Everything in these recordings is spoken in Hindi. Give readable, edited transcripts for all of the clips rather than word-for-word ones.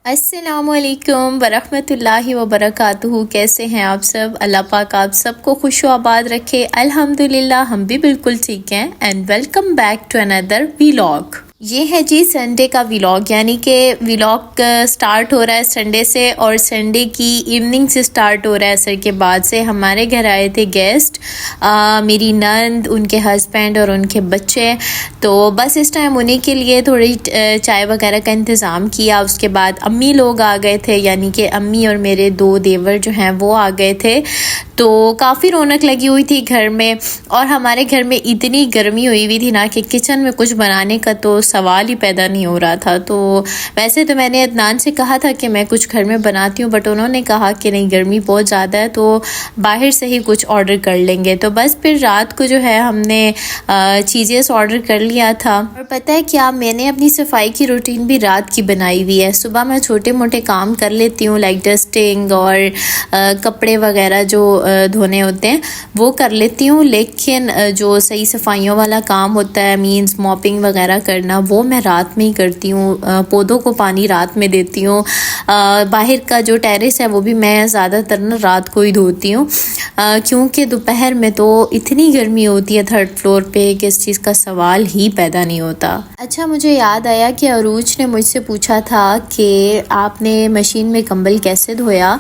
अस्सलामुअलैकुम वरहमतुल्लाहि वबरकातुहू। कैसे हैं आप सब? अल्लाह पाक आप सबको खुश आबाद रखे। अल्हम्दुलिल्लाह हम भी बिल्कुल ठीक हैं। And welcome back to another vlog. ये है जी संडे का व्लॉग, यानी कि व्लॉग स्टार्ट हो रहा है संडे से और संडे की इवनिंग से स्टार्ट हो रहा है। असर के बाद से हमारे घर आए थे गेस्ट, मेरी नंद, उनके हस्बैंड और उनके बच्चे। तो बस इस टाइम उन्हीं के लिए थोड़ी चाय वगैरह का इंतज़ाम किया। उसके बाद अम्मी लोग आ गए थे, यानी कि अम्मी और मेरे दो देवर जो हैं वो आ गए थे। तो काफ़ी रौनक लगी हुई थी घर में। और हमारे घर में इतनी गर्मी हुई थी ना कि किचन में कुछ बनाने का तो सवाल ही पैदा नहीं हो रहा था। तो वैसे तो मैंने अदनान से कहा था कि मैं कुछ घर में बनाती हूँ, बट उन्होंने कहा कि नहीं, गर्मी बहुत ज़्यादा है तो बाहर से ही कुछ ऑर्डर कर लेंगे। तो बस फिर रात को जो है हमने चीज़ें ऑर्डर कर लिया था। और पता है क्या, मैंने अपनी सफाई की रूटीन भी रात की बनाई हुई है। सुबह मैं छोटे मोटे काम कर लेती हूँ, लाइक डस्टिंग और कपड़े वगैरह जो धोने होते हैं वो कर लेती हूँ, लेकिन जो सही सफाइयों वाला काम होता है, मींस मॉपिंग वगैरह करना, वो मैं रात में ही करती हूँ। पौधों को पानी रात में देती हूँ। बाहर का जो टेरेस है वो भी मैं ज़्यादातर ना रात को ही धोती हूँ, क्योंकि दोपहर में तो इतनी गर्मी होती है थर्ड फ्लोर पे कि इस चीज़ का सवाल ही पैदा नहीं होता। अच्छा, मुझे याद आया कि अरूज ने मुझसे पूछा था कि आपने मशीन में कंबल कैसे धोया।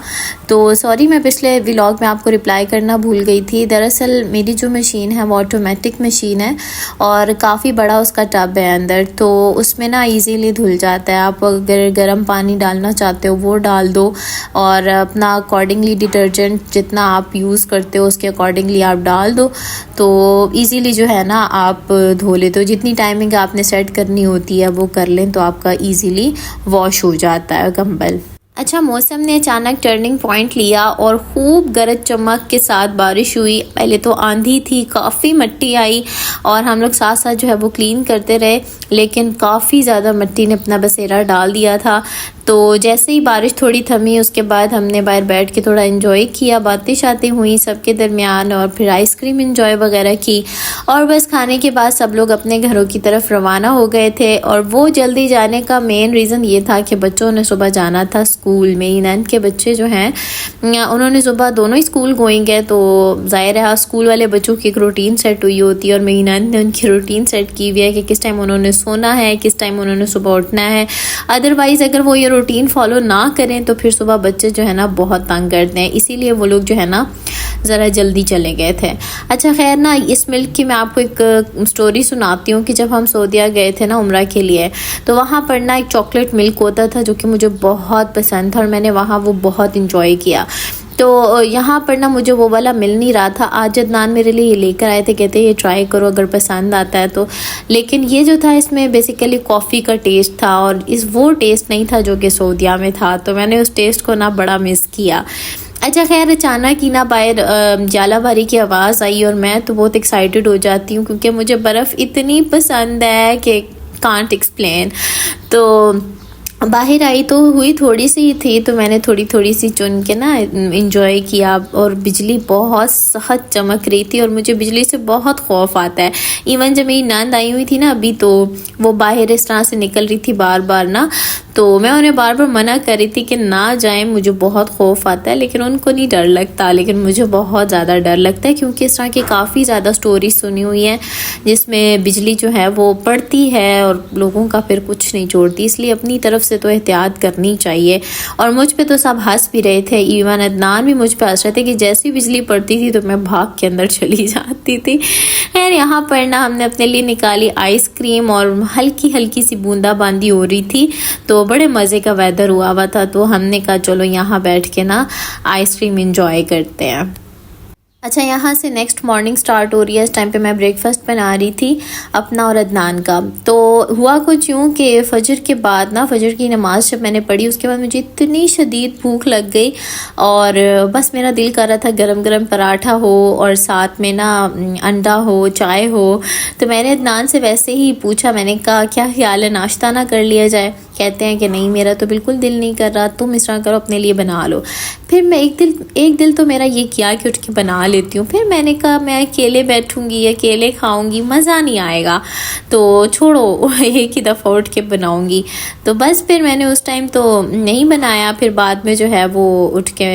तो सॉरी, मैं पिछले व्लॉग में आपको रिप्लाई करना भूल गई थी। दरअसल मेरी जो मशीन है वो ऑटोमेटिक मशीन है और काफ़ी बड़ा उसका टब है अंदर, तो उसमें ना इजीली धुल जाता है। आप अगर गर्म पानी डालना चाहते हो वो डाल दो और अपना अकॉर्डिंगली डिटर्जेंट जितना आप यूज़ करते हो उसके अकॉर्डिंगली आप डाल दो, तो इजीली जो है ना आप धो लेते हो। जितनी टाइमिंग आपने सेट करनी होती है वो कर लें तो आपका इजीली वॉश हो जाता है कंबल। अच्छा, मौसम ने अचानक टर्निंग पॉइंट लिया और खूब गरज चमक के साथ बारिश हुई। पहले तो आंधी थी, काफ़ी मिट्टी आई और हम लोग साथ साथ जो है वो क्लीन करते रहे, लेकिन काफ़ी ज़्यादा मिट्टी ने अपना बसेरा डाल दिया था। तो जैसे ही बारिश थोड़ी थमी उसके बाद हमने बाहर बैठ के थोड़ा इन्जॉय किया, बातें शातें हुई सबके दरमियान और फिर आइसक्रीम इन्जॉय वगैरह की। और बस खाने के बाद सब लोग अपने घरों की तरफ रवाना हो गए थे। और वो जल्दी जाने का मेन रीज़न ये था कि बच्चों ने सुबह जाना था स्कूल। मेरी नंद के बच्चे जो हैं उन्होंने सुबह दोनों ही स्कूल गोइंग है, तो ज़ाहिर है स्कूल वाले बच्चों की एक रूटीन सेट हुई होती है और मेरी नंद ने उनकी रूटीन सेट की हुई है कि किस टाइम उन्होंने सोना है, किस टाइम उन्होंने सुबह उठना है। अदरवाइज़ अगर वो ये रूटीन फॉलो ना करें तो फिर सुबह बच्चे जो है ना बहुत तंग करते हैं, इसीलिए वो लोग जो है ना ज़रा जल्दी चले गए थे। अच्छा खैर ना, इस मिल्क की मैं आपको एक स्टोरी सुनाती हूँ कि जब हम सऊदीया गए थे ना उम्रा के लिए, तो वहाँ पर ना एक चॉकलेट मिल्क होता था जो कि मुझे बहुत पसंद था और मैंने वहाँ वो बहुत इंजॉय किया। तो यहाँ पर ना मुझे वो वाला मिल नहीं रहा था। आज अदनान मेरे लिए ये लेकर आए थे, कहते ये ट्राई करो अगर पसंद आता है तो। लेकिन ये जो था इसमें बेसिकली कॉफ़ी का टेस्ट था और वो टेस्ट नहीं था जो कि सऊदीया में था, तो मैंने उस टेस्ट को ना बड़ा मिस किया। अच्छा खैर, अचानक ही ना बाहर जालाबारी की आवाज़ आई और मैं तो बहुत एक्साइटेड हो जाती हूँ क्योंकि मुझे बर्फ़ इतनी पसंद है कि कांट एक्सप्लेन। तो बाहर आई तो हुई थोड़ी सी ही थी, तो मैंने थोड़ी थोड़ी सी चुन के ना इंजॉय किया। और बिजली बहुत सख्त चमक रही थी और मुझे बिजली से बहुत खौफ आता है। इवन जब मेरी नंद आई हुई थी ना अभी, तो वो बाहर इस तरह से निकल रही थी बार बार ना, तो मैं उन्हें बार बार मना कर रही थी कि ना जाएं, मुझे बहुत खौफ आता है। लेकिन उनको नहीं डर लगता, लेकिन मुझे बहुत ज़्यादा डर लगता है क्योंकि इस तरह की काफ़ी ज़्यादा स्टोरी सुनी हुई है जिसमें बिजली जो है वो पड़ती है और लोगों का फिर कुछ नहीं छोड़ती। इसलिए अपनी तरफ से तो एहतियात करनी चाहिए। और मुझ पे तो सब हंस भी रहे थे, इवन अदनान भी मुझ पे हंस रहे थे कि जैसी बिजली पड़ती थी तो मैं भाग के अंदर चली जाती थी। खैर, यहाँ पर ना हमने अपने लिए निकाली आइसक्रीम और हल्की हल्की सी बूंदाबांदी हो रही थी, तो बड़े मज़े का वेदर हुआ था। तो हमने कहा चलो यहाँ बैठ के ना आइसक्रीम इंजॉय करते हैं। अच्छा, यहाँ से नेक्स्ट मॉर्निंग स्टार्ट हो रही है। इस टाइम पे मैं ब्रेकफास्ट बना रही थी अपना और अदनान का। तो हुआ कुछ यूँ कि फ़जर के बाद ना, फ़जर की नमाज़ जब मैंने पढ़ी उसके बाद मुझे इतनी शदीद भूख लग गई और बस मेरा दिल कर रहा था गरम गरम पराठा हो और साथ में ना अंडा हो, चाय हो। तो मैंने अदनान से वैसे ही पूछा, मैंने कहा क्या ख्याल है नाश्ता ना कर लिया जाए। कहते हैं कि नहीं मेरा तो बिल्कुल दिल नहीं कर रहा, तुम इस तरह करो अपने लिए बना लो। फिर मैं एक दिल तो मेरा ये किया कि उठ के बना लेती हूँ। फिर मैंने कहा मैं अकेले बैठूँगी, अकेले खाऊँगी, मज़ा नहीं आएगा, तो छोड़ो एक ही दफ़ा उठ के बनाऊँगी। तो बस फिर मैंने उस टाइम तो नहीं बनाया। फिर बाद में जो है वो उठ के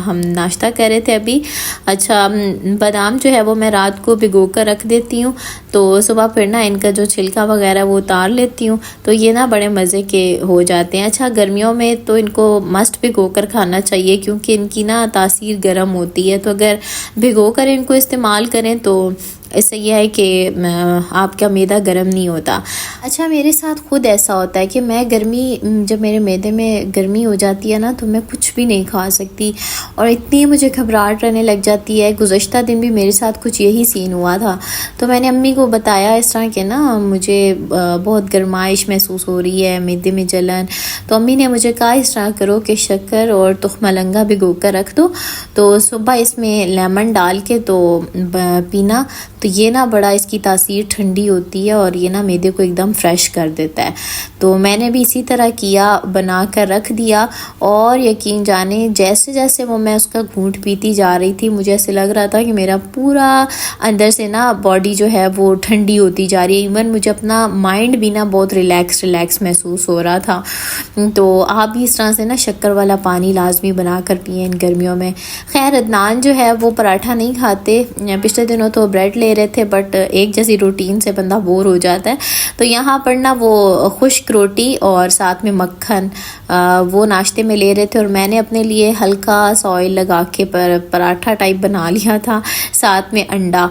हम नाश्ता कर रहे थे अभी। अच्छा, बादाम जो है वो मैं रात को भिगो कर रख देती हूँ, तो सुबह फिर ना इनका जो छिलका वगैरह वो उतार लेती हूँ, तो ये ना बड़े मज़े के हो जाते हैं। अच्छा, गर्मियों में तो इनको मस्ट भिगो कर खाना चाहिए क्योंकि इनकी ना तासीर गर्म होती है, तो अगर भिगो कर इनको इस्तेमाल करें तो इससे यह है कि आपका मैदा गर्म नहीं होता। अच्छा, मेरे साथ खुद ऐसा होता है कि मैं जब मेरे मैदे में गर्मी हो जाती है ना तो मैं कुछ भी नहीं खा सकती और इतनी मुझे घबराहट रहने लग जाती है। गुज़श्ता दिन भी मेरे साथ कुछ यही सीन हुआ था, तो मैंने अम्मी को बताया इस तरह के ना मुझे बहुत गर्माइश महसूस हो रही है, मैदे में जलन। तो अम्मी ने मुझे कहा इस तरह करो कि शक्कर और तुख मलंगा भिगो कर रख दो, तो सुबह इसमें लेमन डाल के तो पीना, तो ये ना बड़ा इसकी तासीर ठंडी होती है और ये ना मैदे को एकदम फ्रेश कर देता है। तो मैंने भी इसी तरह किया, बना कर रख दिया और यकीन जाने जैसे जैसे वो मैं उसका घूंट पीती जा रही थी मुझे ऐसे लग रहा था कि मेरा पूरा अंदर से ना बॉडी जो है वो ठंडी होती जा रही है। इवन मुझे अपना माइंड भी ना बहुत रिलैक्स महसूस हो रहा था। तो आप भी इस तरह से ना शक्कर वाला पानी लाजमी बना कर पिए इन गर्मियों में। खैर, अदनान जो है वो पराठा नहीं खाते, पिछले दिनों तो ब्रेड ले रहे थे, बट एक जैसी रूटीन से बंदा बोर हो जाता है, तो यहाँ पर ना वो खुश्क रोटी और साथ में मक्खन वो नाश्ते में ले रहे थे और मैंने अपने लिए हल्का सा ऑयल लगा के पराठा टाइप बना लिया था, साथ में अंडा।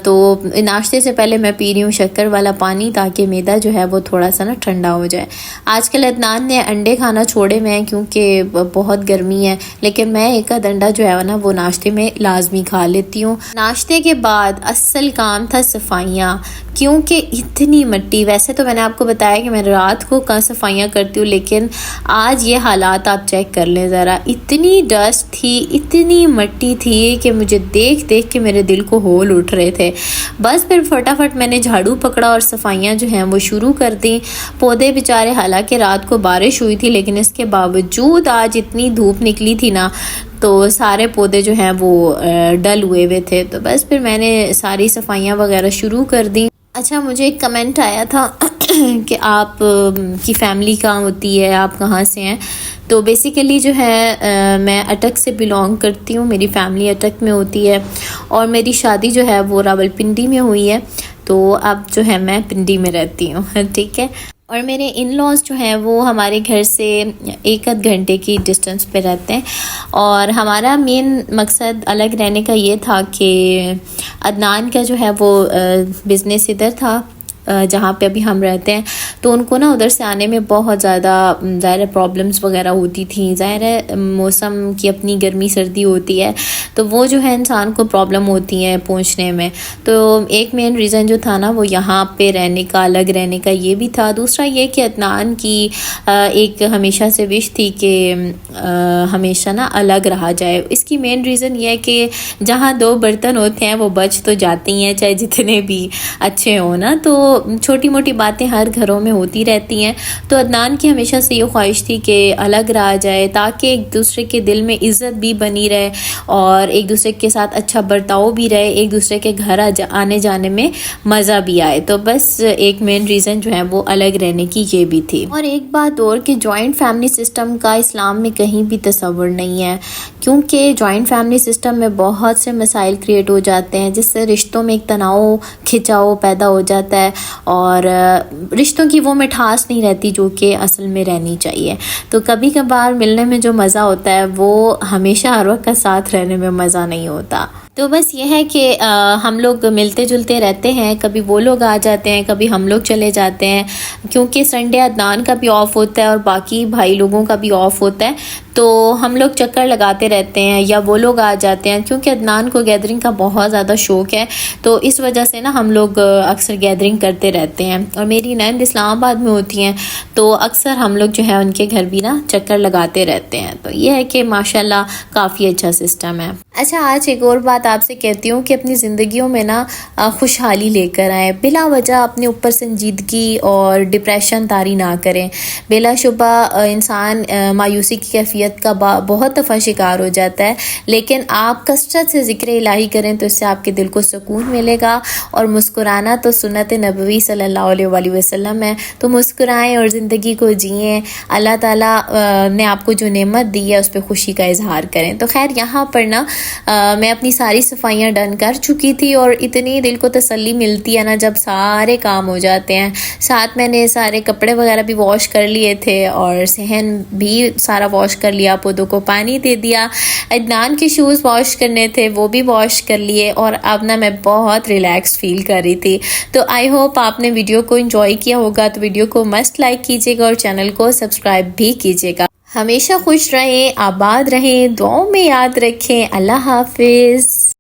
तो नाश्ते से पहले मैं पी रही हूँ शक्कर वाला पानी ताकि मैदा जो है वो थोड़ा सा ना ठंडा हो जाए। आजकल अदनान ने अंडे खाना छोड़े हुए हैं क्योंकि बहुत गर्मी है, लेकिन मैं एक आध अंडा जो है ना वो नाश्ते में लाजमी खा लेती हूँ। नाश्ते के बाद असल काम था सफाइयाँ, क्योंकि इतनी मिट्टी, वैसे तो मैंने आपको बताया कि मैं रात को सफाइयाँ करती हूँ, लेकिन आज ये हालात आप चेक कर लें ज़रा, इतनी डस्ट थी, इतनी मिट्टी थी कि मुझे देख देख के मेरे दिल को होल उठ रहे थे। बस फिर फटाफट मैंने झाड़ू पकड़ा और सफाइयाँ जो हैं वो शुरू कर दी। पौधे बेचारे, हालांकि रात को बारिश हुई थी लेकिन इसके बावजूद आज इतनी धूप निकली थी ना, तो सारे पौधे जो हैं वो डल हुए थे। तो बस फिर मैंने सारी सफाइयाँ वगैरह शुरू कर दी। अच्छा, मुझे एक कमेंट आया था कि आप की फ़ैमिली कहाँ होती है, आप कहाँ से हैं। तो बेसिकली जो है मैं अटक से बिलोंग करती हूँ, मेरी फैमिली अटक में होती है और मेरी शादी जो है वो रावलपिंडी में हुई है। तो अब जो है मैं पिंडी में रहती हूँ, ठीक है। और मेरे इन लॉज जो हैं वो हमारे घर से एक आध घंटे की डिस्टेंस पे रहते हैं और हमारा मेन मकसद अलग रहने का ये था कि अदनान का जो है वो बिज़नेस इधर था जहाँ पे अभी हम रहते हैं, तो उनको ना उधर से आने में बहुत ज़्यादा ज़ाहिर प्रॉब्लम्स वगैरह होती थी। ज़ाहिर है मौसम की अपनी गर्मी सर्दी होती है, तो वो जो है इंसान को प्रॉब्लम होती है पहुँचने में। तो एक मेन रीज़न जो था ना वो यहाँ पे रहने का, अलग रहने का ये भी था। दूसरा ये कि अदनान की एक हमेशा से विश थी कि हमेशा ना अलग रहा जाए। इसकी मेन रीज़न ये है कि जहाँ दो बर्तन होते हैं वो बच तो जाते ही हैं, चाहे जितने भी अच्छे हों ना। तो छोटी मोटी बातें हर घरों में होती रहती हैं। तो अदनान की हमेशा से ये ख्वाहिश थी कि अलग रहा जाए ताकि एक दूसरे के दिल में इज़्ज़त भी बनी रहे और एक दूसरे के साथ अच्छा बर्ताव भी रहे, एक दूसरे के घर आने जाने में मज़ा भी आए। तो बस एक मेन रीज़न जो है वो अलग रहने की ये भी थी। और एक बात और कि जॉइंट फैमिली सिस्टम का इस्लाम में कहीं भी तस्वर नहीं है, क्योंकि जॉइंट फैमिली सिस्टम में बहुत से मसाइल क्रिएट हो जाते हैं जिससे रिश्तों में एक तनाव खिंचाव पैदा हो जाता है और रिश्तों की वो मिठास नहीं रहती जो कि असल में रहनी चाहिए। तो कभी कभार मिलने में जो मज़ा होता है वो हमेशा हर वक्त का साथ रहने में मज़ा नहीं होता। तो बस ये है कि हम लोग मिलते जुलते रहते हैं, कभी वो लोग आ जाते हैं, कभी हम लोग चले जाते हैं, क्योंकि संडे अदनान का भी ऑफ होता है और बाकी भाई लोगों का भी ऑफ होता है, तो हम लोग चक्कर लगाते रहते हैं या वो लोग आ जाते हैं। क्योंकि अदनान को गैदरिंग का बहुत ज़्यादा शौक़ है, तो इस वजह से ना हम लोग अक्सर गैदरिंग करते रहते हैं। और मेरी नैंद इस्लामाबाद में होती हैं, तो अक्सर हम लोग जो है उनके घर भी ना चक्कर लगाते रहते हैं। तो ये है कि माशाल्लाह काफ़ी अच्छा सिस्टम है। अच्छा, आज एक और बात बात आपसे कहती हूँ कि अपनी ज़िंदगियों में ना खुशहाली लेकर आएँ, बिला वजह अपने ऊपर संजीदगी और डिप्रेशन तारी ना करें। बिलाशुबा इंसान मायूसी की कैफियत का बहुत दफ़ा शिकार हो जाता है, लेकिन आप कसरत से ज़िक्र इलाही करें तो इससे आपके दिल को सुकून मिलेगा। और मुस्कुराना तो सुन्नत नबवी सल्लल्लाहु अलैहि वसल्लम है, तो मुस्कुराएं और ज़िंदगी को जिएं। अल्लाह ताला ने आपको जो नेमत दी है उस पर खुशी का इजहार करें। तो खैर यहाँ पर ना मैं अपनी सारी सफाइयाँ डन कर चुकी थी और इतनी दिल को तसल्ली मिलती है ना जब सारे काम हो जाते हैं। साथ मैंने सारे कपड़े वगैरह भी वॉश कर लिए थे और सहन भी सारा वॉश कर लिया, पौधों को पानी दे दिया, अदनान के शूज़ वॉश करने थे वो भी वॉश कर लिए और अब ना मैं बहुत रिलैक्स फील कर रही थी। तो आई होप आपने वीडियो को एंजॉय किया होगा, तो वीडियो को मस्ट लाइक कीजिएगा और चैनल को सब्सक्राइब भी कीजिएगा। हमेशा खुश रहें, आबाद रहें, दुआओं में याद रखें। अल्लाह हाफिज़।